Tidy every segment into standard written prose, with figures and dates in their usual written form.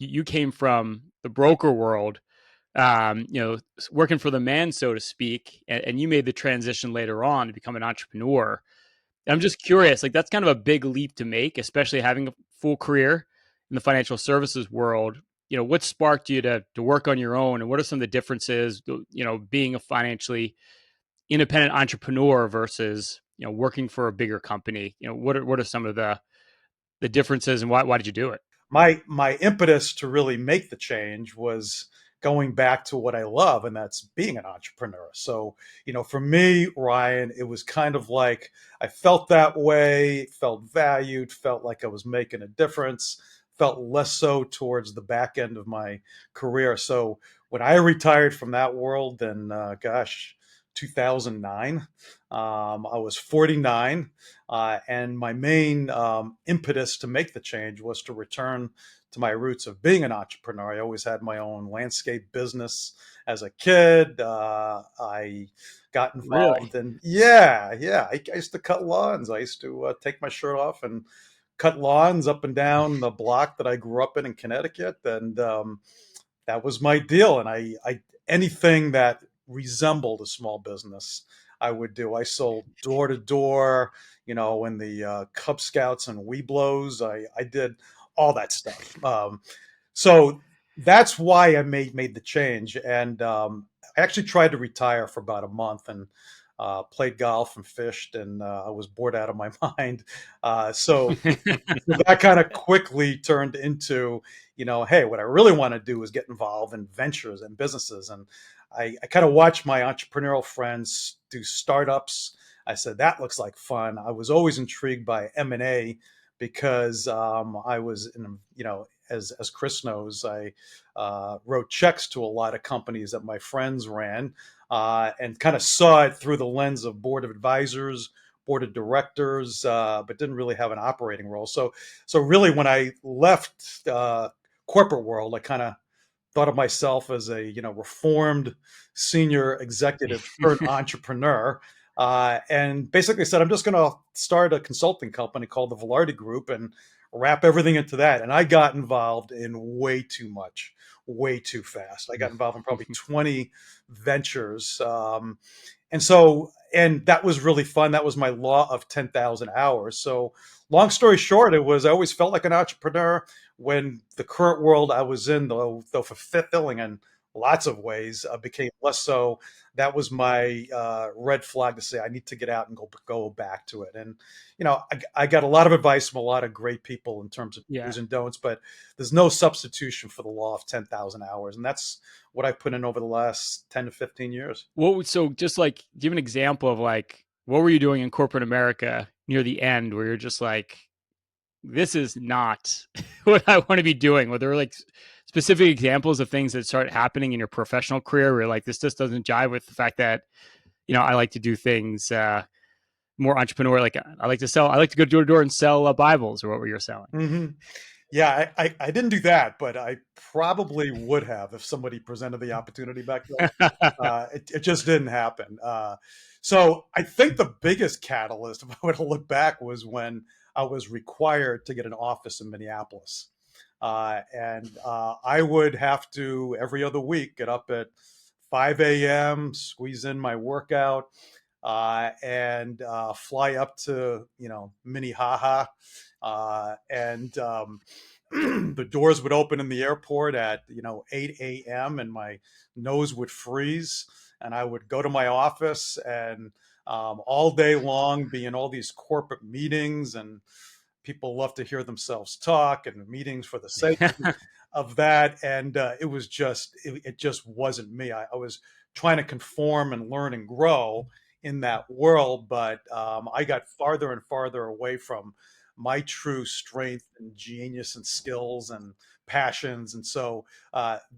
you came from the broker world, you know, working for the man, so to speak, and you made the transition later on to become an entrepreneur. I'm just curious, like that's kind of a big leap to make, especially having a full career in the financial services world. You know, what sparked you to work on your own, and what are some of the differences, you know, being a financially independent entrepreneur versus, you know, working for a bigger company? You know, what are some of the differences, and why did you do it? My impetus to really make the change was going back to what I love, and that's being an entrepreneur. So, for me, Ryan, it was kind of like I felt that way, felt valued, felt like I was making a difference, felt less so towards the back end of my career. So when I retired from that world in, 2009, I was 49. And my main impetus to make the change was to return to my roots of being an entrepreneur. I always had my own landscape business as a kid. I got Really? involved in, yeah, yeah. I used to cut lawns. I used to take my shirt off and cut lawns up and down the block that I grew up in Connecticut. And that was my deal. And I anything that resembled a small business, I would do. I sold door to door, in the Cub Scouts and Weeblos. I did all that stuff. So that's why I made the change. And I actually tried to retire for about a month and played golf and fished, and I was bored out of my mind. So that kind of quickly turned into, hey, what I really want to do is get involved in ventures and businesses. And I kind of watched my entrepreneurial friends do startups. I said, that looks like fun. I was always intrigued by M&A because I was in, as Chris knows, I wrote checks to a lot of companies that my friends ran, and kind of saw it through the lens of board of advisors, board of directors, but didn't really have an operating role. So really, when I left corporate world, I kind of thought of myself as a reformed senior executive turned entrepreneur, and basically said I'm just going to start a consulting company called the Velardi Group and wrap everything into that. And I got involved in way too much, way too fast. I got involved in probably 20 ventures, and that was really fun. That was my law of 10,000 hours. So long story short, it was I always felt like an entrepreneur. When the current world I was in, though fulfilling in lots of ways, became less so. That was my red flag to say I need to get out and go back to it. And I got a lot of advice from a lot of great people in terms of Yeah. do's and don'ts, but there's no substitution for the law of 10,000 hours, and that's what I've put in over the last 10 to 15 years. So just like give an example of like what were you doing in corporate America near the end where you're just like, this is not what I want to be doing? Were there like specific examples of things that start happening in your professional career where like this just doesn't jive with the fact that, you know, I like to do things more entrepreneur, like I like to go door to door and sell Bibles, or what were you selling? Hmm. Yeah, I didn't do that, but I probably would have if somebody presented the opportunity back then. It just didn't happen. So I think the biggest catalyst, if I were to look back, was when I was required to get an office in Minneapolis. And I would have to, every other week, get up at 5 a.m., squeeze in my workout, and fly up to, Minnehaha. And the doors would open in the airport at 8 a.m. and my nose would freeze, and I would go to my office and all day long be in all these corporate meetings, and people love to hear themselves talk, and meetings for the sake of that. And it just wasn't me. I was trying to conform and learn and grow in that world, but I got farther and farther away from my true strength and genius and skills and passions. And so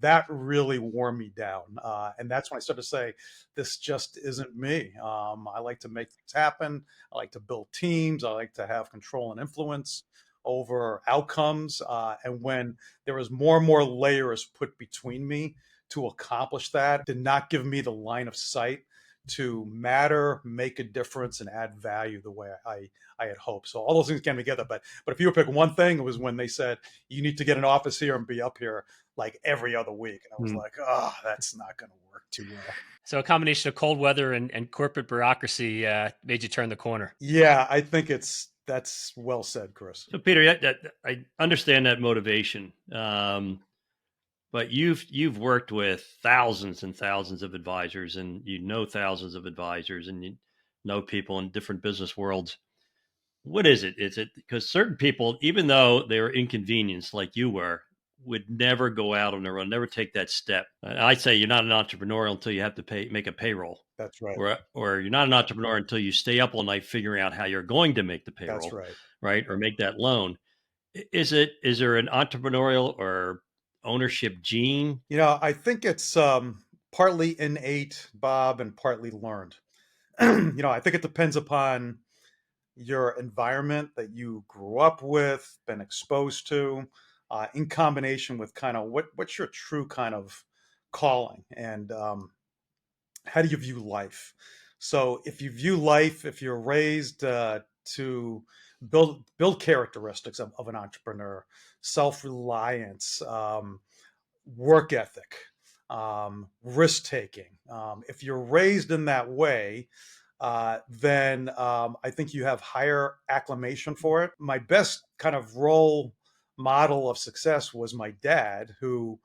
that really wore me down. And that's when I started to say, this just isn't me. I like to make things happen. I like to build teams. I like to have control and influence over outcomes. And when there was more and more layers put between me to accomplish that, did not give me the line of sight to matter, make a difference, and add value the way I had hoped. So all those things came together. But if you were to pick one thing, it was when they said you need to get an office here and be up here like every other week. And I was Hmm. like, oh, that's not going to work too well. So a combination of cold weather and corporate bureaucracy made you turn the corner. Yeah, I think that's well said, Chris. So, Peter, I understand that motivation, but you've worked with thousands and thousands of advisors, and you know thousands of advisors, and you know people in different business worlds. What is it? Is it because certain people, even though they were inconvenienced like you were, would never go out on their own, never take that step? I say you're not an entrepreneur until you have to make a payroll, That's right. or you're not an entrepreneur until you stay up all night figuring out how you're going to make the That's payroll, right. right? Or make that loan. Is there an entrepreneurial or ownership gene? I think it's partly innate, Bob, and partly learned. I think it depends upon your environment that you grew up with, been exposed to, in combination with kind of what's your true kind of calling, and how do you view life. So if you're raised to build characteristics of an entrepreneur, self-reliance, work ethic, risk taking, if you're raised in that way, then I think you have higher acclamation for it. My best kind of role model of success was my dad, who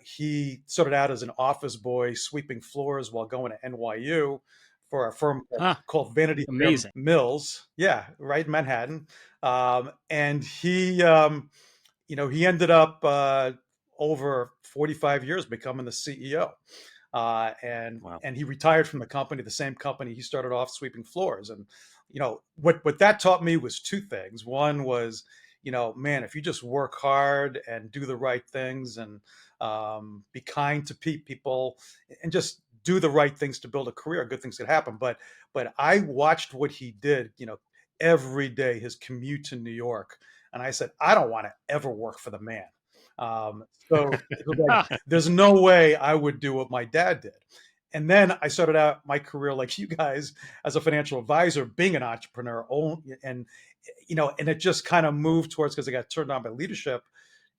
he started out as an office boy sweeping floors while going to NYU for a firm Ah, called Vanity Fair amazing. Mills. Yeah, right in Manhattan. And he ended up over 45 years becoming the CEO. And Wow. and he retired from the company, the same company he started off sweeping floors. And what that taught me was two things. One was, man, if you just work hard and do the right things and be kind to people and just do the right things to build a career, good things could happen. But I watched what he did, every day, his commute to New York, and I said, I don't want to ever work for the man. So it was like, Ah, there's no way I would do what my dad did. And then I started out my career like you guys as a financial advisor, being an entrepreneur, and it just kind of moved towards, because I got turned on by leadership,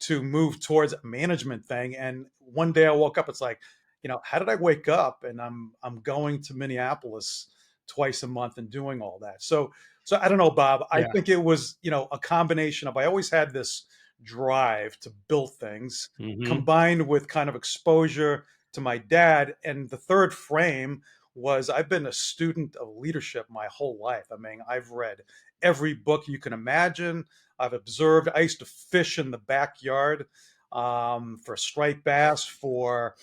to move towards a management thing. And one day I woke up, it's like, how did I wake up and I'm going to Minneapolis twice a month and doing all that. So I don't know, Bob. I yeah. think it was, a combination of, I always had this drive to build things Mm-hmm. combined with kind of exposure to my dad. And the third frame was, I've been a student of leadership my whole life. I mean, I've read every book you can imagine. I've observed. I used to fish in the backyard for striped bass, for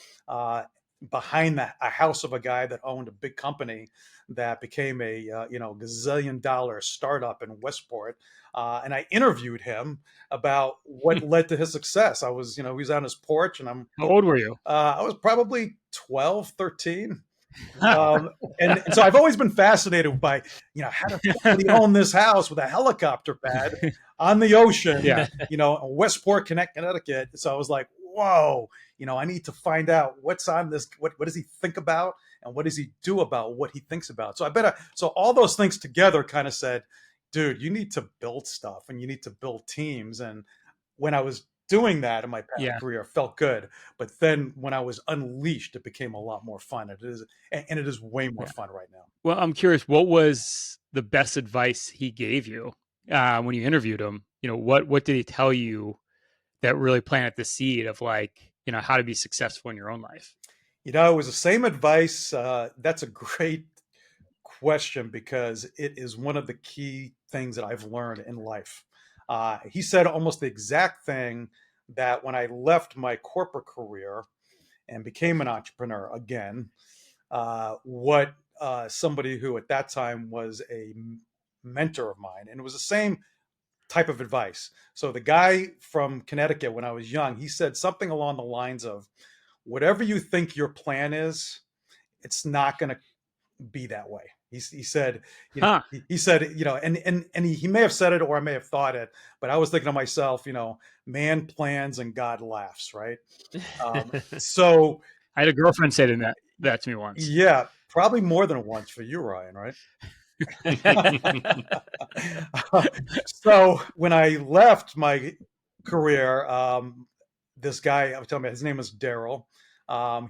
behind a house of a guy that owned a big company that became a gazillion-dollar startup in Westport. And I interviewed him about what led to his success. He was on his porch, and How old were you? I was probably 12, 13. Wow. And so I've always been fascinated by, how does somebody own this house with a helicopter pad on the ocean, Yeah. Westport, Connecticut. So I was like, whoa, I need to find out what's on this. What does he think about, and what does he do about what he thinks about? So all those things together kind of said, dude, you need to build stuff and you need to build teams. And when I was doing that in my past Yeah. career, it felt good. But then when I was unleashed, it became a lot more fun. And it is way more Yeah. fun right now. Well, I'm curious, what was the best advice he gave you when you interviewed him? What did he tell you that really planted the seed of how to be successful in your own life? It was the same advice. That's a great question, because it is one of the key things that I've learned in life. He said almost the exact thing that when I left my corporate career and became an entrepreneur again, what somebody who at that time was a mentor of mine, and it was the same type of advice. So the guy from Connecticut, when I was young, he said something along the lines of, whatever you think your plan is, it's not going to be that way. He said, Huh. he said, and he may have said it, or I may have thought it, but I was thinking to myself, man plans and God laughs, right? So I had a girlfriend say that to me once. Yeah, probably more than once for you, Ryan, right? So when I left my career, this guy, I was telling you, his name was Daryl.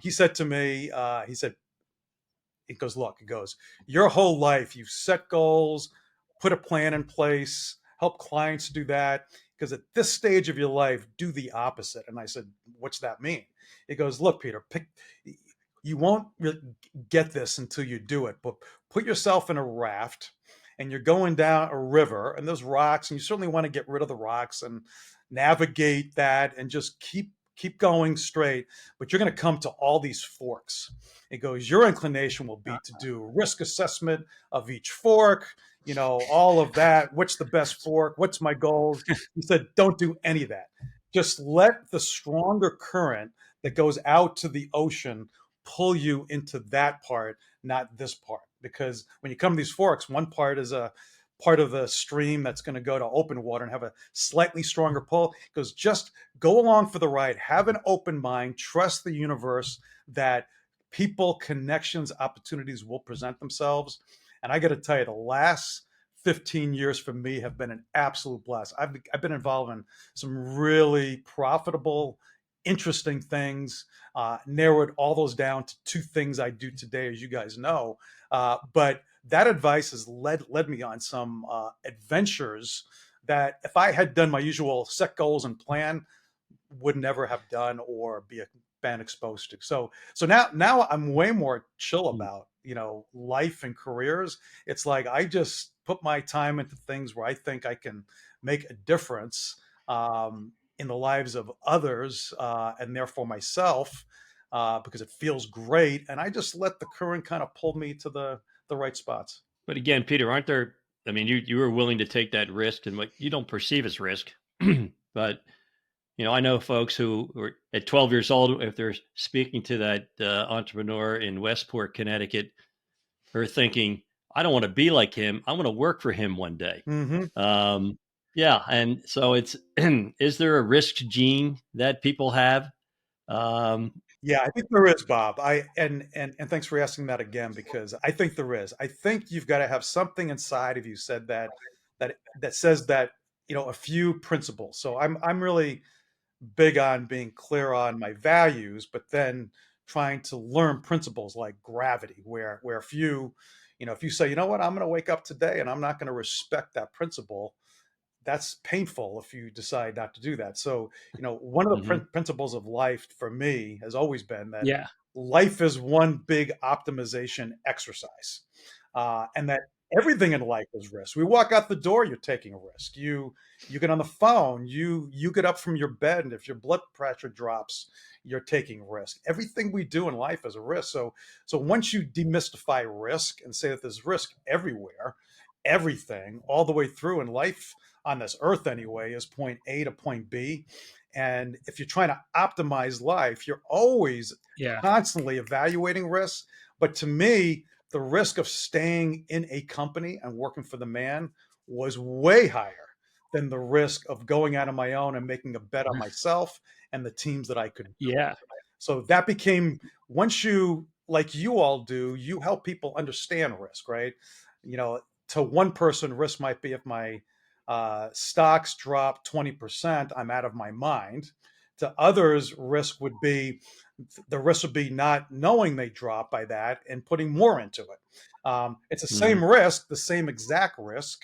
He said to me, he said, it goes, look, it goes, your whole life, you set goals, put a plan in place, help clients do that. Because at this stage of your life, do the opposite. And I said, what's that mean? It goes, look, Peter, you won't really get this until you do it, but put yourself in a raft and you're going down a river and there's rocks, and you certainly want to get rid of the rocks and navigate that and just keep going straight, but you're going to come to all these forks. It goes, your inclination will be to do risk assessment of each fork, all of that. What's the best fork? What's my goals? He said, don't do any of that. Just let the stronger current that goes out to the ocean pull you into that part, not this part. Because when you come to these forks, one part is a part of the stream that's going to go to open water and have a slightly stronger pull. It goes, just go along for the ride, have an open mind, trust the universe that people, connections, opportunities will present themselves. And I got to tell you, the last 15 years for me have been an absolute blast. I've been involved in some really profitable, interesting things, narrowed all those down to two things I do today, as you guys know. But that advice has led me on some adventures that if I had done my usual set goals and plan, would never have done or been exposed to. So now I'm way more chill about life and careers. It's like I just put my time into things where I think I can make a difference in the lives of others and therefore myself, because it feels great, and I just let the current kind of pull me to the right spots. But again, Peter, aren't there? I mean, you were willing to take that risk, and what you don't perceive as risk, but I know folks who are at 12 years old, if they're speaking to that entrepreneur in Westport, Connecticut, are thinking, I don't want to be like him. I want to work for him one day. Mm-hmm. Yeah. And so it's, is there a risk gene that people have? Yeah, I think there is, Bob. And thanks for asking that again, because I think there is. I think you've got to have something inside of you said that says that, a few principles. So I'm really big on being clear on my values, but then trying to learn principles like gravity, where if you say, you know what, I'm going to wake up today and I'm not going to respect that principle, that's painful if you decide not to do that. So, one of the principles of life for me has always been that life is one big optimization exercise, and that everything in life is risk. We walk out the door, you're taking a risk. You get on the phone, you get up from your bed, and if your blood pressure drops, you're taking risk. Everything we do in life is a risk. So once you demystify risk and say that there's risk everywhere, everything all the way through in life on this earth anyway is point A to point B. And if you're trying to optimize life, you're always constantly evaluating risks. But to me, the risk of staying in a company and working for the man was way higher than the risk of going out on my own and making a bet on myself and the teams that I could build. So that became, once you, like you all do, you help people understand risk, right? To one person, risk might be if my stocks drop 20%, I'm out of my mind. To others, the risk would be not knowing they drop by that and putting more into it. It's the same risk, the same exact risk,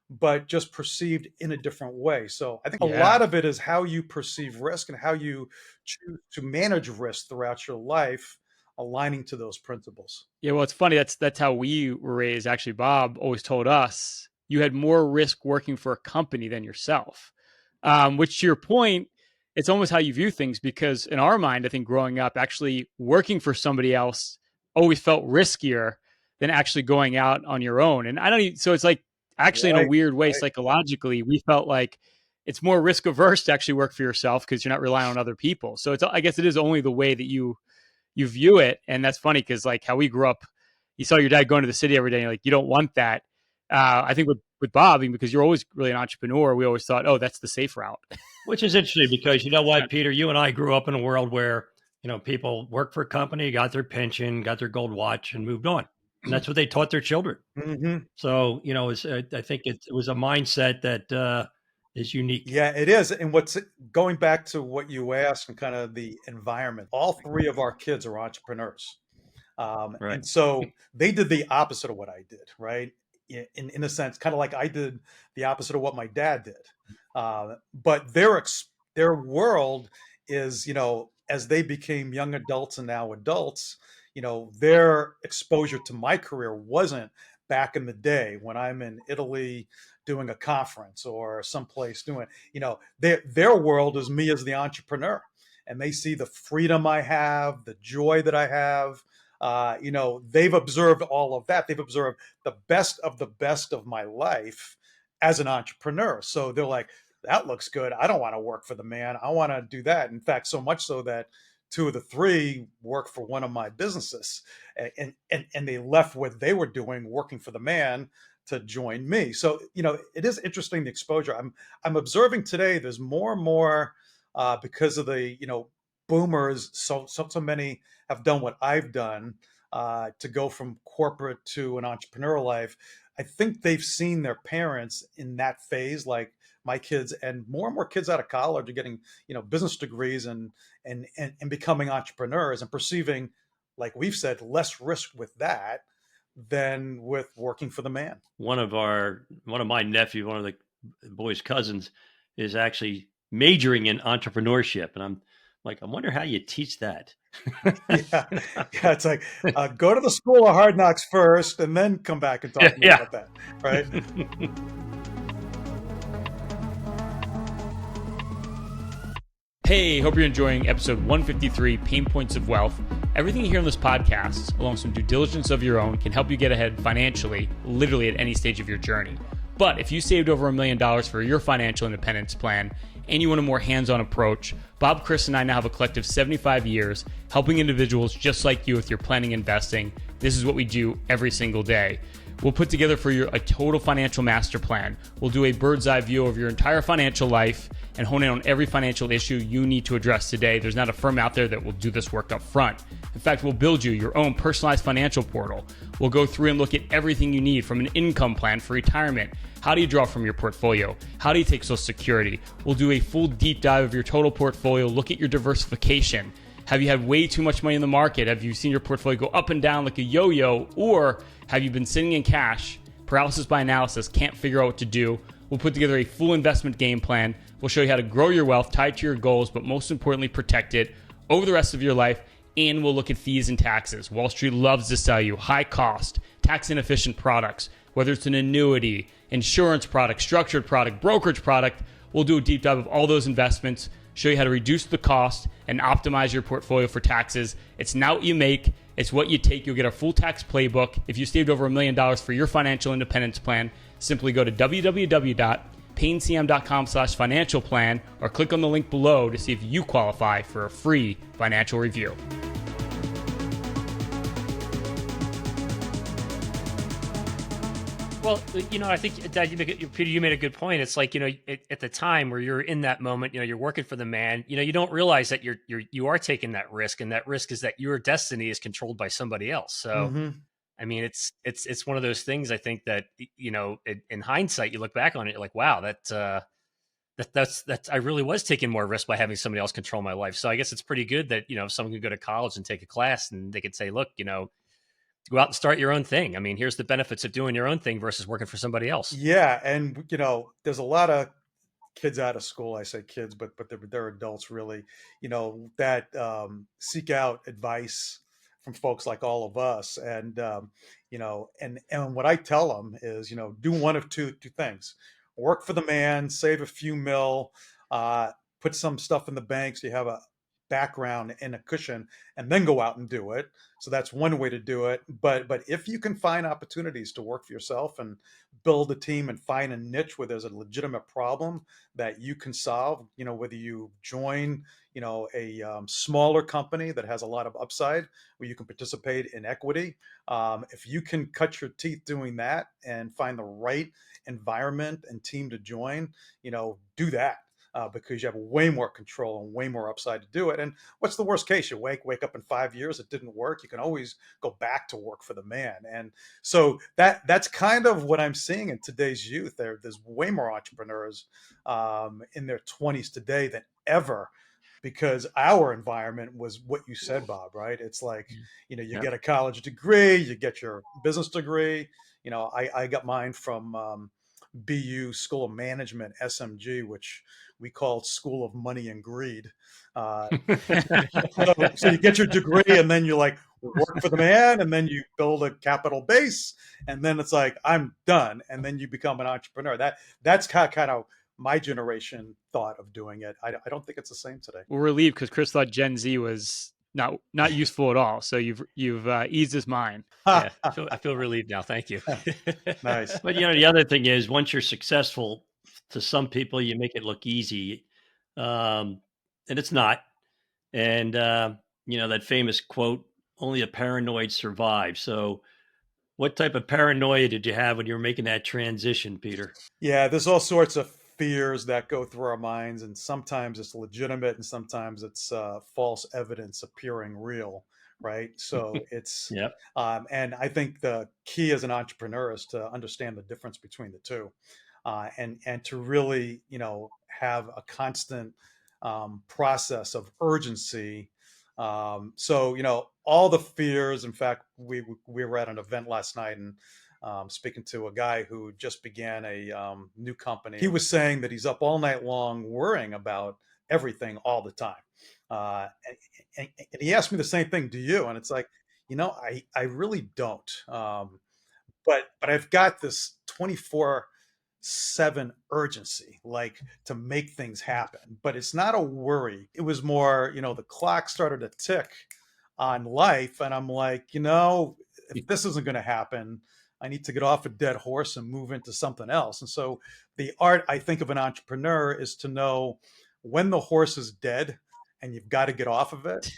but just perceived in a different way. So I think a lot of it is how you perceive risk and how you choose to manage risk throughout your life, aligning to those principles. Yeah, well, it's funny. That's how we were raised. Actually, Bob always told us you had more risk working for a company than yourself. Which, to your point, it's almost how you view things. Because in our mind, I think growing up, actually working for somebody else always felt riskier than actually going out on your own. And I don't even, so it's like actually in a weird way, psychologically, we felt like it's more risk averse to actually work for yourself because you're not relying on other people. So I guess it is only the way that you view it. And that's funny because like how we grew up, you saw your dad going to the city every day. And you're like, you don't want that. I think with Bob, because you're always really an entrepreneur, we always thought, oh, that's the safe route. Which is interesting because you know what, Peter, you and I grew up in a world where People worked for a company, got their pension, got their gold watch, and moved on. And that's what they taught their children. Mm-hmm. So, I think it was a mindset that is unique. Yeah, it is. And what's going back to what you asked and kind of the environment, all three of our kids are entrepreneurs. Right. And so they did the opposite of what I did, right? In a sense, kind of like I did the opposite of what my dad did. But their world is, as they became young adults and now adults, their exposure to my career wasn't back in the day when I'm in Italy doing a conference or someplace doing, their world is me as the entrepreneur. And they see the freedom I have, the joy that I have. They've observed all of that. They've observed the best of my life as an entrepreneur. So they're like, that looks good. I don't want to work for the man. I want to do that. In fact, so much so that two of the three work for one of my businesses, and they left what they were doing working for the man to join me. So it is interesting, the exposure. I'm observing today. There's more and more because of the boomers. So many have done what I've done to go from corporate to an entrepreneurial life. I think they've seen their parents in that phase, like my kids, and more kids out of college are getting business degrees and becoming entrepreneurs and perceiving, like we've said, less risk with that than with working for the man. One of my nephew, one of the boys' cousins, is actually majoring in entrepreneurship, and I'm like, I wonder how you teach that. Yeah, it's like go to the school of hard knocks first, and then come back and talk to me Yeah. about that, right? Hey, hope you're enjoying episode 153, Pain Points of Wealth. Everything you hear on this podcast, along with some due diligence of your own, can help you get ahead financially, literally at any stage of your journey. But if you saved over $1 million for your financial independence plan and you want a more hands-on approach, Bob, Chris, and I now have a collective 75 years helping individuals just like you with your planning and investing. This is what we do every single day. We'll put together for you a total financial master plan. We'll do a bird's eye view of your entire financial life and hone in on every financial issue you need to address today. There's not a firm out there that will do this work up front. In fact, we'll build you your own personalized financial portal. We'll go through and look at everything you need, from an income plan for retirement. How do you draw from your portfolio? How do you take Social Security? We'll do a full deep dive of your total portfolio, look at your diversification. Have you had way too much money in the market? Have you seen your portfolio go up and down like a yo-yo? Or have you been sitting in cash, paralysis by analysis, can't figure out what to do? We'll put together a full investment game plan. We'll show you how to grow your wealth, tie it to your goals, but most importantly, protect it over the rest of your life. And we'll look at fees and taxes. Wall Street loves to sell you high cost, tax inefficient products, whether it's an annuity, insurance product, structured product, brokerage product. We'll do a deep dive of all those investments, show you how to reduce the cost and optimize your portfolio for taxes. It's not what you make, it's what you take. You'll get a full tax playbook. If you saved over $1 million for your financial independence plan, simply go to www.paincm.com/financial plan or click on the link below to see if you qualify for a free financial review. Well, I think that Peter, you made a good point. It's like, at the time where you're in that moment, you're working for the man, you don't realize that you are taking that risk, and that risk is that your destiny is controlled by somebody else. So, I mean, it's one of those things. I think that, in hindsight, you look back on it, you're like, wow, that's I really was taking more risk by having somebody else control my life. So I guess it's pretty good that, someone could go to college and take a class and they could say, look, go out and start your own thing. I mean, here's the benefits of doing your own thing versus working for somebody else. Yeah, and there's a lot of kids out of school. I say kids, but they're adults, really. That seek out advice from folks like all of us, and and what I tell them is, do one of two things: work for the man, save a few mil, put some stuff in the bank so you have a background and a cushion, and then go out and do it. So that's one way to do it. But if you can find opportunities to work for yourself and build a team and find a niche where there's a legitimate problem that you can solve, whether you join, a smaller company that has a lot of upside where you can participate in equity. If you can cut your teeth doing that and find the right environment and team to join, do that. because you have way more control and way more upside to do it. And what's the worst case? You wake up in 5 years, it didn't work. You can always go back to work for the man. And so that's kind of what I'm seeing in today's youth. There's way more entrepreneurs in their 20s today than ever, because our environment was what you said, Bob, right? It's like, you Yeah. get a college degree, you get your business degree. I got mine from BU School of Management, SMG, which we called School of Money and Greed. Uh, so you get your degree, and then you like work for the man, and then you build a capital base, and then it's like, I'm done, and then you become an entrepreneur. That's kind of my generation thought of doing it. I don't think it's the same today. We're relieved because Chris thought Gen Z was not useful at all. So you've eased his mind. Yeah, I feel relieved now. Thank you. Nice. But the other thing is, once you're successful, to some people, you make it look easy, and it's not. And that famous quote, "Only a paranoid survives." So, what type of paranoia did you have when you were making that transition, Peter? Yeah, there's all sorts of fears that go through our minds, and sometimes it's legitimate, and sometimes it's false evidence appearing real, right? So it's, Yep. and I think the key as an entrepreneur is to understand the difference between the two, and to really, have a constant process of urgency. So all the fears. In fact, we were at an event last night, and speaking to a guy who just began a new company. He was saying that he's up all night long worrying about everything all the time. And he asked me the same thing, do you? And it's like, I really don't. But I've got this 24/7 urgency, like to make things happen. But it's not a worry. It was more, the clock started to tick on life. And I'm like, if this isn't going to happen, I need to get off a dead horse and move into something else. And so the art, I think, of an entrepreneur is to know when the horse is dead and you've got to get off of it,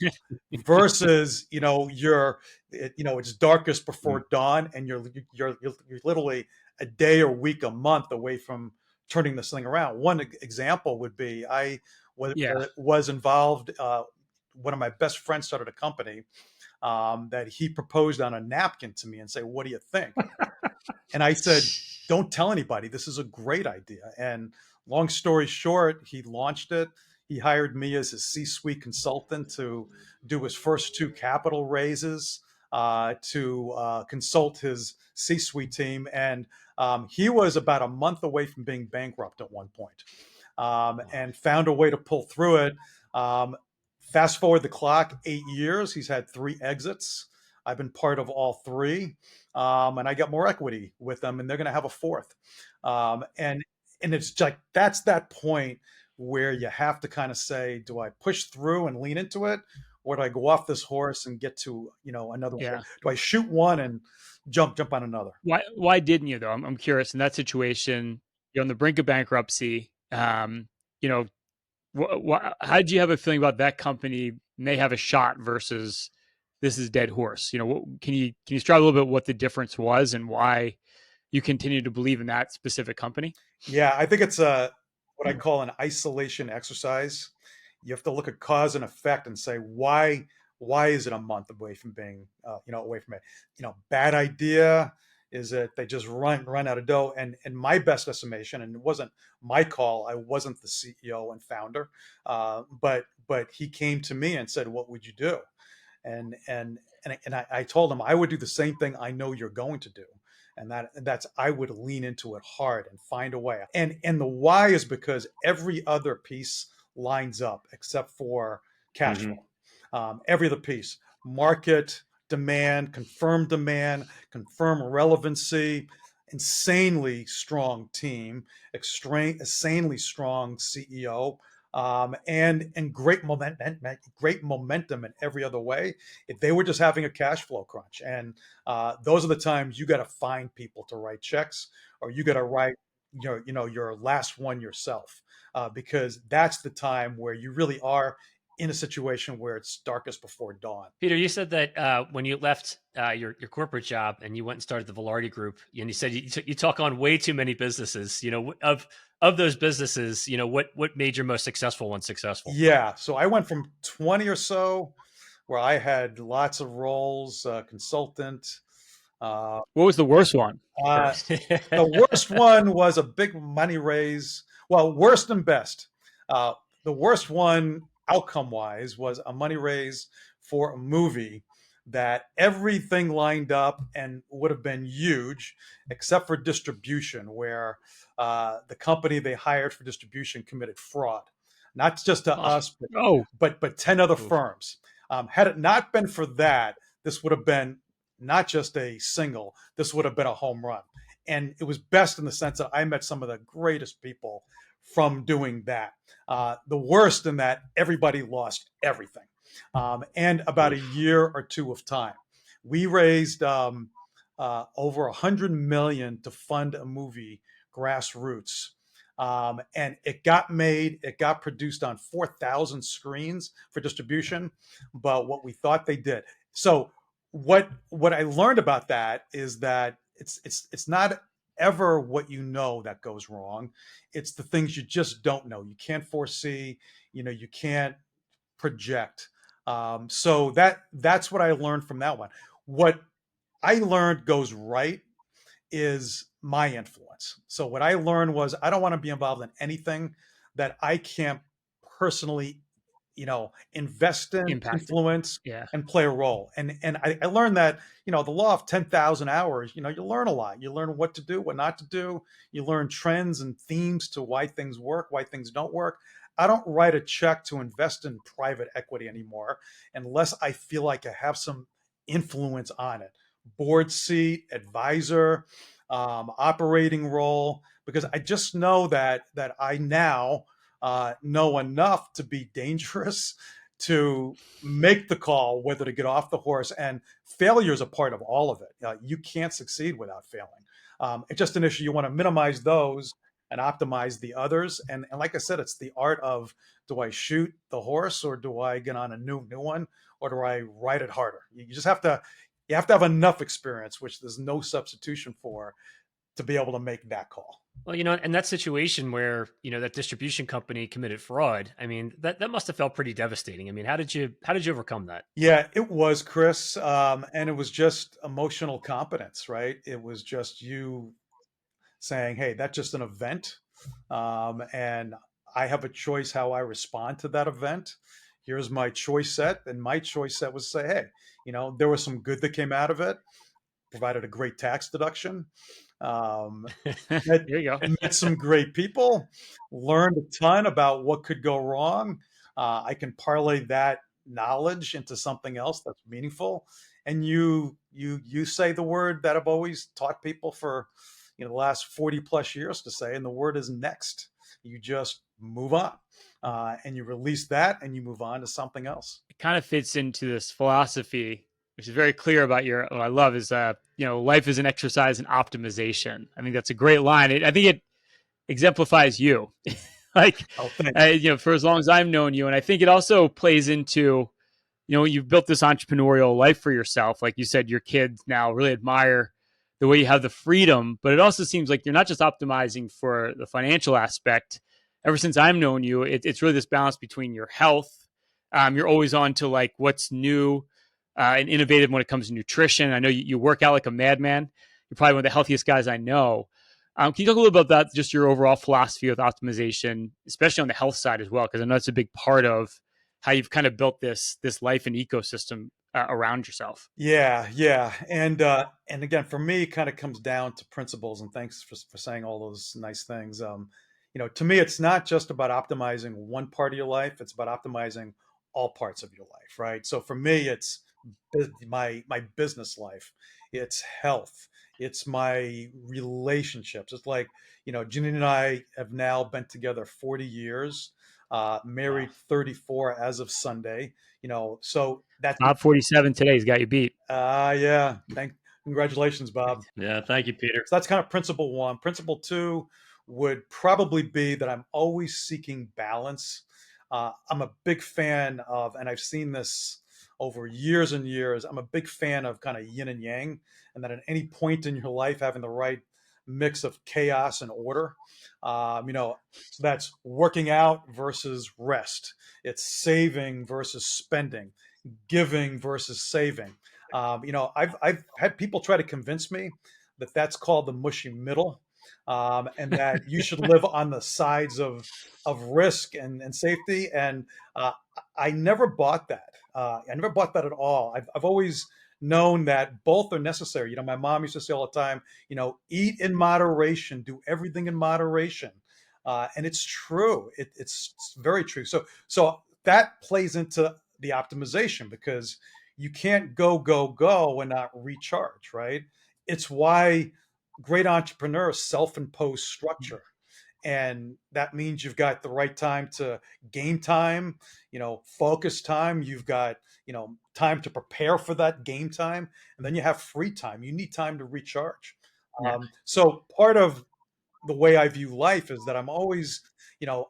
versus, it's darkest before dawn, and you're literally a day or week, a month away from turning this thing around. One example would be, I was involved. One of my best friends started a company that he proposed on a napkin to me and say, "What do you think?" And I said, "Don't tell anybody. This is a great idea." And long story short, he launched it. He hired me as his C-suite consultant to do his first two capital raises, to consult his C-suite team. And he was about a month away from being bankrupt at one point, and found a way to pull through it. Fast forward the clock 8 years, he's had 3 exits. I've been part of all 3, and I got more equity with them, and they're going to have a 4th. And it's like, that's that point where you have to kind of say, do I push through and lean into it, or do I go off this horse and get to another one? Do I shoot one and jump on another? Why didn't you though? I'm curious. In that situation, you're on the brink of bankruptcy. You know, how did you have a feeling about that company may have a shot versus this is dead horse? Can you describe a little bit what the difference was and why you continue to believe in that specific company? Yeah, I think it's what I call an isolation exercise. You have to look at cause and effect and say, why is it a month away from being away from it? Bad idea. Is it they just run out of dough? And my best estimation, and it wasn't my call, I wasn't the CEO and founder, but he came to me and said, "What would you do?" And I told him I would do the same thing I know you're going to do, and that's I would lean into it hard and find a way. And the why is because every other piece lines up except for cash flow. Every other piece, market demand, confirmed relevancy, insanely strong team, insanely strong CEO, and great momentum in every other way. If they were just having a cash flow crunch, and those are the times you got to find people to write checks, or you got to write your last one yourself, because that's the time where you really are in a situation where it's darkest before dawn. Peter, you said that when you left your corporate job and you went and started the Velardi Group, and you said you talk on way too many businesses. Of those businesses, what made your most successful one successful? Yeah. So I went from 20 or so where I had lots of roles, consultant. What was the worst one? The worst one was a big money raise. Well, worst and best. The worst one, outcome wise, was a money raise for a movie that everything lined up and would have been huge, except for distribution, where the company they hired for distribution committed fraud, not just to us, Oh, but 10 other Oof. firms. Had it not been for that, this would have been not just a single, this would have been a home run. And it was best in the sense that I met some of the greatest people from doing that. The worst in that everybody lost everything. And about a year or two of time. We raised over $100 million to fund a movie, Grassroots. And it got made, it got produced on 4,000 screens for distribution, but what we thought they did. So what I learned about that is that it's not ever what you know that goes wrong. It's the things you just don't know. You can't foresee, you can't project. So that's what I learned from that one. What I learned goes right is my influence. So what I learned was I don't want to be involved in anything that I can't personally, invest in, impacted. influence, Yeah. and play a role. And I learned that, the law of 10,000 hours, you learn a lot. You learn what to do, what not to do. You learn trends and themes to why things work, why things don't work. I don't write a check to invest in private equity anymore unless I feel like I have some influence on it. Board seat, advisor, operating role, because I just know that I now know enough to be dangerous, to make the call whether to get off the horse. And failure is a part of all of it. You can't succeed without failing. It's just an issue. You want to minimize those and optimize the others. And like I said, it's the art of, do I shoot the horse or do I get on a new one, or do I ride it harder? You just have to have enough experience, which there's no substitution for, to be able to make that call. Well, in that situation where, that distribution company committed fraud, I mean, that must have felt pretty devastating. I mean, how did you overcome that? Yeah, it was, Chris. And it was just emotional competence, right? It was just you saying, hey, that's just an event. And I have a choice how I respond to that event. Here's my choice set. And my choice set was to say, hey, there was some good that came out of it, provided a great tax deduction. There you go. Met some great people, learned a ton about what could go wrong. I can parlay that knowledge into something else that's meaningful. And you say the word that I've always taught people for the last 40 plus years to say, and the word is next. You just move on, and you release that, and you move on to something else. It kind of fits into this philosophy, which is very clear about what I love is, life is an exercise in optimization. I think that's a great line. I think it exemplifies you. Like, for as long as I've known you. And I think it also plays into, you've built this entrepreneurial life for yourself. Like you said, your kids now really admire the way you have the freedom, but it also seems like you're not just optimizing for the financial aspect. Ever since I've known you, it's really this balance between your health. You're always on to like what's new and innovative when it comes to nutrition. I know you work out like a madman. You're probably one of the healthiest guys I know. Can you talk a little bit about that, just your overall philosophy with optimization, especially on the health side as well? Because I know it's a big part of how you've kind of built this life and ecosystem around yourself. Yeah. And again, for me, it kind of comes down to principles. And thanks for saying all those nice things. To me, it's not just about optimizing one part of your life. It's about optimizing all parts of your life, right? So for me, it's my business life. It's health. It's my relationships. It's like, Ginny and I have now been together 40 years, married 34 as of Sunday, so that's Bob 47 today's got you beat. Yeah. Congratulations, Bob. Yeah. Thank you, Peter. So that's kind of principle one. Principle two would probably be that I'm always seeking balance. I'm a big fan of, and I've seen this over years and years. I'm a big fan of kind of yin and yang, and that at any point in your life, having the right mix of chaos and order. So that's working out versus rest. It's saving versus spending, giving versus saving. I've had people try to convince me that that's called the mushy middle, and that you should live on the sides of risk and safety. And uh, I never bought that. I never bought that at all. I've always known that both are necessary. My mom used to say all the time, eat in moderation, do everything in moderation. And it's true. It's very true. So that plays into the optimization, because you can't go and not recharge, right? It's why great entrepreneurs self-impose structure. And that means you've got the right time to game time, focus time. You've got, time to prepare for that game time. And then you have free time. You need time to recharge. Yeah. So part of the way I view life is that I'm always,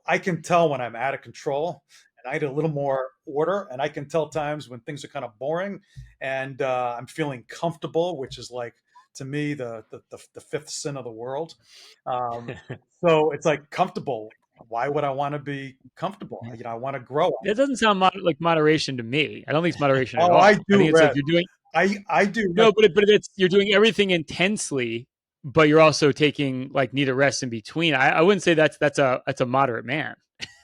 I can tell when I'm out of control and I need a little more order. And I can tell times when things are kind of boring and I'm feeling comfortable, which is like, to me, the fifth sin of the world. Um, so it's like comfortable. Why would I want to be comfortable? I want to grow. It doesn't sound like moderation to me. I don't think it's moderation at Oh, I all. I do, think it's like Red. you're doing I do. no, but it's you're doing everything intensely, but you're also taking like need a rest in between. I wouldn't say that's a moderate man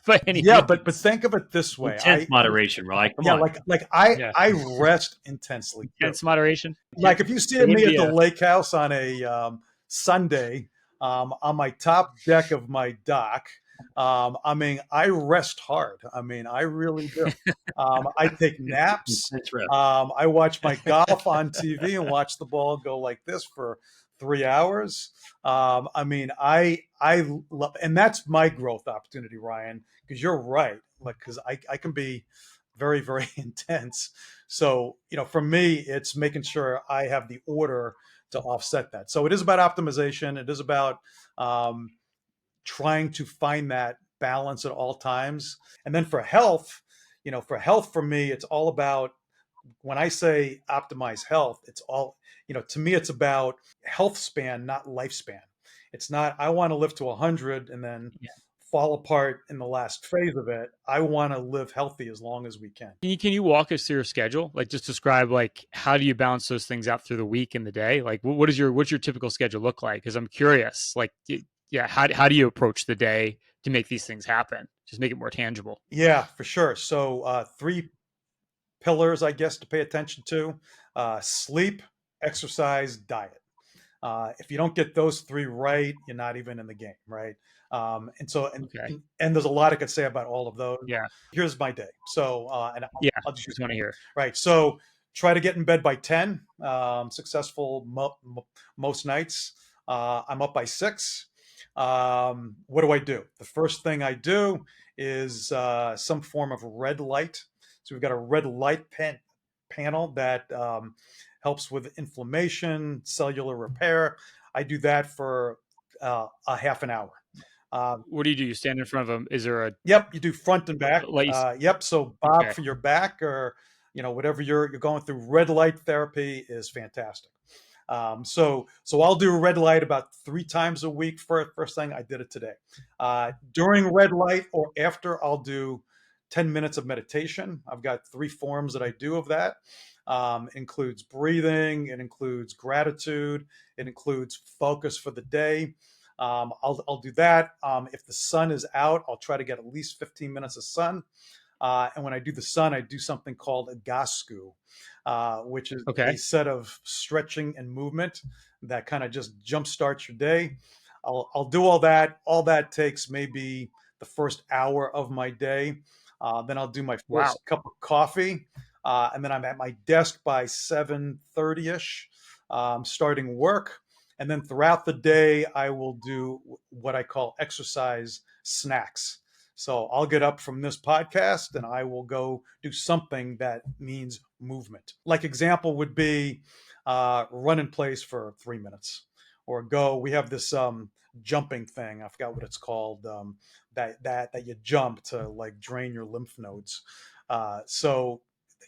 by any Yeah, means. but think of it this way. Intense moderation, right? Come Yeah, on. like I Yeah. I rest intensely too. Intense moderation. Like if you see It me wouldn't at be the a lake house on a Sunday, on my top deck of my dock, I rest hard. I really do. I take naps. Intense rest. I watch my golf on TV and watch the ball go like this for 3 hours. I love, and that's my growth opportunity, Ryan, because you're right. Like, because I can be very, very intense. So, for me, it's making sure I have the order to offset that. So it is about optimization. It is about um, trying to find that balance at all times. And then for me, it's all about, when I say optimize health, it's all, to me, it's about health span, not lifespan. It's not, I want to live to 100 and then yeah. fall apart in the last phase of it. I want to live healthy as long as we can. Can you walk us through your schedule? Like just describe like how do you balance those things out through the week and the day? Like what's your typical schedule look like? Because I'm curious. Like yeah, how do you approach the day to make these things happen? Just make it more tangible. Yeah, for sure. So three pillars, I guess, to pay attention to: sleep, exercise, diet. If you don't get those three right, you're not even in the game, right? And so, Okay. and there's a lot I could say about all of those. Yeah. Here's my day. So, and Yeah. I'll just Just want to hear. right. So, try to get in bed by 10. Successful most nights. I'm up by 6. What do I do? The first thing I do is some form of red light. So we've got a red light panel that helps with inflammation, cellular repair. I do that for a half an hour. What do? You stand in front of them? Is there a Yep, you do front and back. light? Yep, so Bob, Okay. for your back, or whatever you're going through, red light therapy is fantastic. So I'll do red light about 3 times a week. First thing, I did it today. During red light or after, I'll do 10 minutes of meditation. I've got 3 forms that I do of that. Includes breathing, it includes gratitude, it includes focus for the day. I'll do that. If the sun is out, I'll try to get at least 15 minutes of sun. And when I do the sun, I do something called a gasku, which is Okay. a set of stretching and movement that kind of just jumpstarts your day. I'll do all that. All that takes maybe the first hour of my day. Then I'll do my Wow. first cup of coffee. And then I'm at my desk by 7:30ish, starting work. And then throughout the day, I will do what I call exercise snacks. So I'll get up from this podcast and I will go do something that means movement. Like example would be run in place for 3 minutes, or go. We have this jumping thing. I forgot what it's called. That you jump to like drain your lymph nodes. So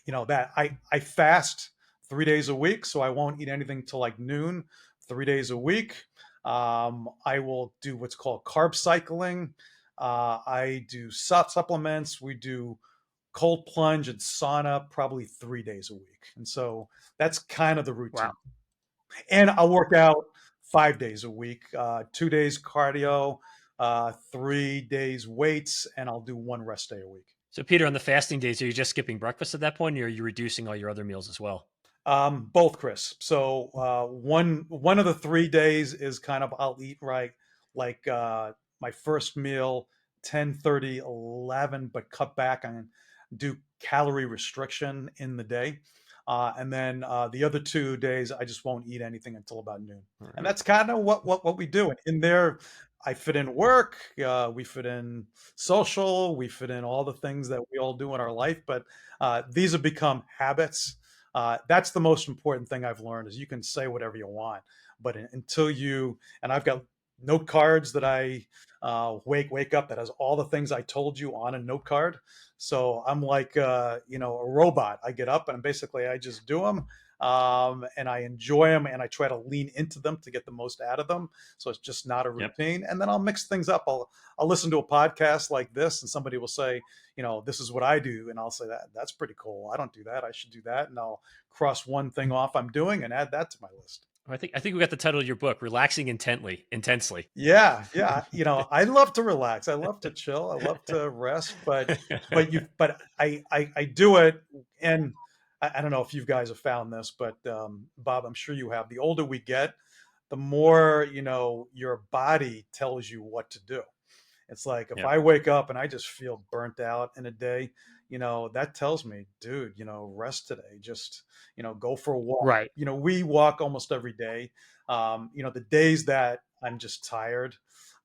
that I fast 3 days a week, so I won't eat anything till like noon. 3 days a week. I will do what's called carb cycling. I do supplements. We do cold plunge and sauna probably 3 days a week. And so that's kind of the Wow. routine. And I'll work out 5 days a week, 2 days cardio, 3 days weights, and I'll do one rest day a week. So, Peter, on the fasting days, are you just skipping breakfast at that point, or are you reducing all your other meals as well? Both, Chris. So one of the 3 days is kind of I'll eat right like my first meal 10:30, 11, but cut back and do calorie restriction in the day. And then the other 2 days I just won't eat anything until about noon. All And right. that's kind of what we do. And in there I fit in work, we fit in social, we fit in all the things that we all do in our life. But these have become habits. That's the most important thing I've learned is you can say whatever you want, but until and I've got note cards that I wake up that has all the things I told you on a note card. So I'm like a robot. I get up and basically I just do them. And I enjoy them and I try to lean into them to get the most out of them. So it's just not a Yep. routine. And then I'll mix things up. I'll listen to a podcast like this and somebody will say, this is what I do. And I'll say that's pretty cool. I don't do that. I should do that. And I'll cross one thing off I'm doing and add that to my list. I think we got the title of your book, Relaxing Intensely. Yeah. I love to relax. I love to chill. I love to rest, but I do it. And I don't know if you guys have found this, but Bob, I'm sure you have. The older we get, the more, your body tells you what to do. It's like if Yep. I wake up and I just feel burnt out in a day, that tells me, dude, rest today. Just, go for a walk. Right. We walk almost every day. The days that I'm just tired,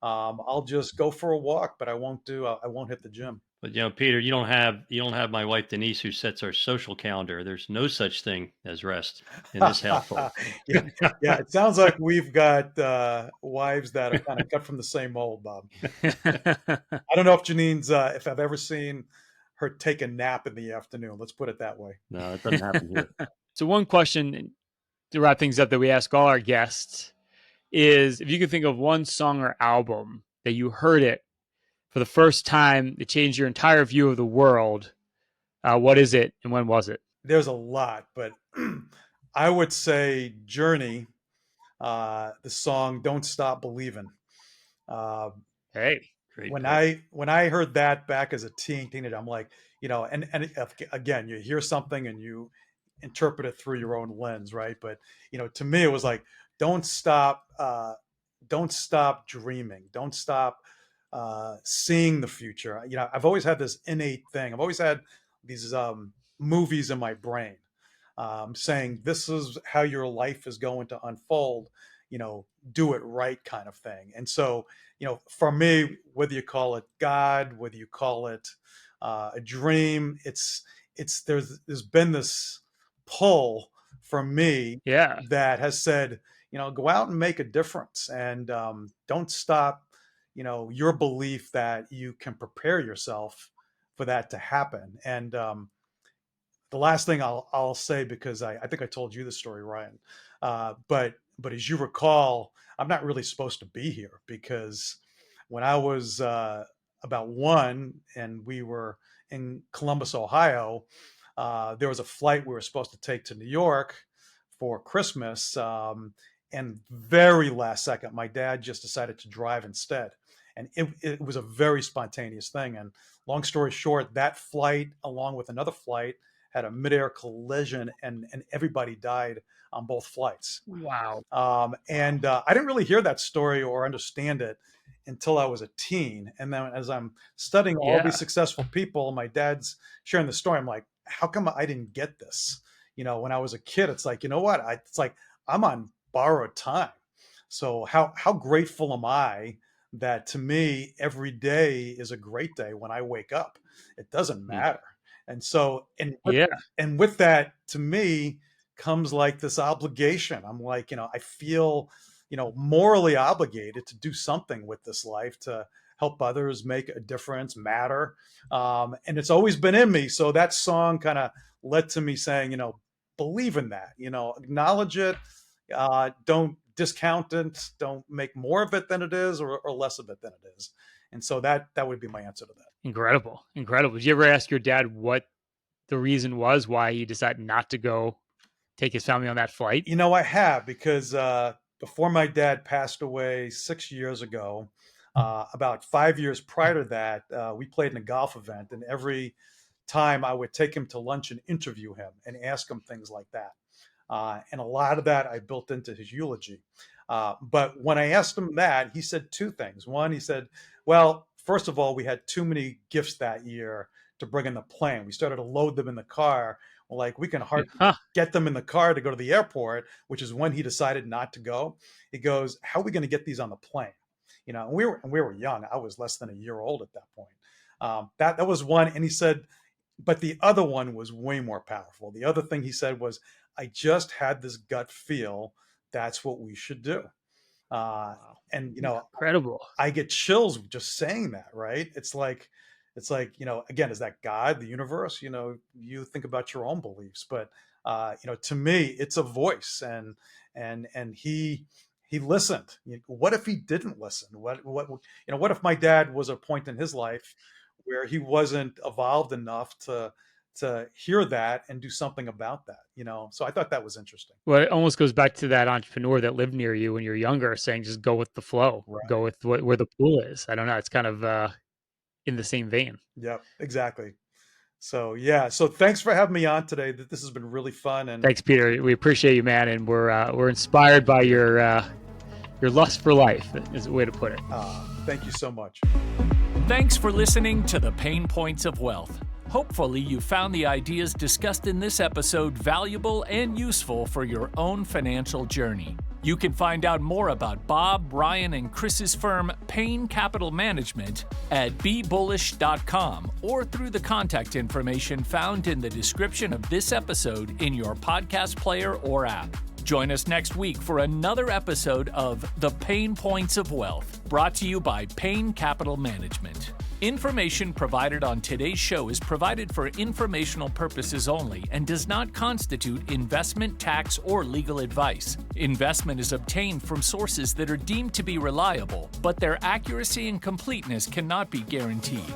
I'll just go for a walk, but I won't hit the gym. But Peter, you don't have my wife Denise who sets our social calendar. There's no such thing as rest in this household. Yeah, it sounds like we've got wives that are kind of cut from the same mold, Bob. I don't know if Janine's, if I've ever seen her take a nap in the afternoon. Let's put it that way. No, it doesn't happen here. So one question to wrap things up that we ask all our guests is if you could think of one song or album that you heard it for the first time, it changed your entire view of the world. What is it and when was it? There's a lot, but I would say Journey, the song "Don't Stop Believing." Hey, Great. When I heard that back as a teenager, I'm like, and again, you hear something and you interpret it through your own lens, right? But to me, it was like, don't stop dreaming, don't stop seeing the future. I've always had this innate thing. I've always had these movies in my brain saying this is how your life is going to unfold. Do it right, kind of thing. And so, for me, whether you call it God, whether you call it a dream, there's been this pull from me yeah. that has said, go out and make a difference, and don't stop your belief that you can prepare yourself for that to happen. And the last thing I'll say, because I think I told you the story, Ryan, but as you recall, I'm not really supposed to be here because when I was about one and we were in Columbus, Ohio, there was a flight we were supposed to take to New York for Christmas. And very last second, my dad just decided to drive instead. And it was a very spontaneous thing. And long story short, that flight, along with another flight, had a midair collision and everybody died on both flights. Wow. And I didn't really hear that story or understand it until I was a teen. And then as I'm studying all these successful people, my dad's sharing the story. I'm like, how come I didn't get this? When I was a kid, it's like, what? It's like I'm on borrowed time. So how grateful am I that to me, every day is a great day when I wake up. It doesn't matter. And so, and with that, to me, comes like this obligation. I'm like, I feel, morally obligated to do something with this life to help others, make a difference, matter. And it's always been in me. So that song kind of led to me saying, believe in that, acknowledge it. Don't discount it. Don't make more of it than it is, or less of it than it is. And so that would be my answer to that. Incredible. Did you ever ask your dad what the reason was why he decided not to go take his family on that flight? I have, because before my dad passed away 6 years ago, about 5 years prior to that, we played in a golf event, and every time I would take him to lunch and interview him and ask him things like that. And a lot of that I built into his eulogy. But when I asked him that, he said two things. One, he said, well, first of all, we had too many gifts that year to bring in the plane. We started to load them in the car. Like, we can hardly get them in the car to go to the airport, which is when he decided not to go. He goes, how are we going to get these on the plane? And we were young. I was less than a year old at that point. That was one. And he said, but the other one was way more powerful. The other thing he said was, I just had this gut feel that's what we should do. And, incredible. I get chills just saying that, right? It's like, again, is that God, the universe? You think about your own beliefs, but, to me, it's a voice, and he listened. What if he didn't listen? What if my dad was at a point in his life where he wasn't evolved enough to hear that and do something about that, So I thought that was interesting. Well, it almost goes back to that entrepreneur that lived near you when you're younger, saying just go with the flow, Right. Go with where the pool is. I don't know. It's kind of in the same vein. Yep, exactly. So yeah, so thanks for having me on today. This has been really fun. And thanks, Peter. We appreciate you, man, and we're inspired by your lust for life, is a way to put it. Thank you so much. Thanks for listening to The Pain Points of Wealth. Hopefully, you found the ideas discussed in this episode valuable and useful for your own financial journey. You can find out more about Bob, Ryan, and Chris's firm, Payne Capital Management, at BeBullish.com or through the contact information found in the description of this episode in your podcast player or app. Join us next week for another episode of The Pain Points of Wealth, brought to you by Payne Capital Management. Information provided on today's show is provided for informational purposes only and does not constitute investment, tax, or legal advice. Investment is obtained from sources that are deemed to be reliable, but their accuracy and completeness cannot be guaranteed.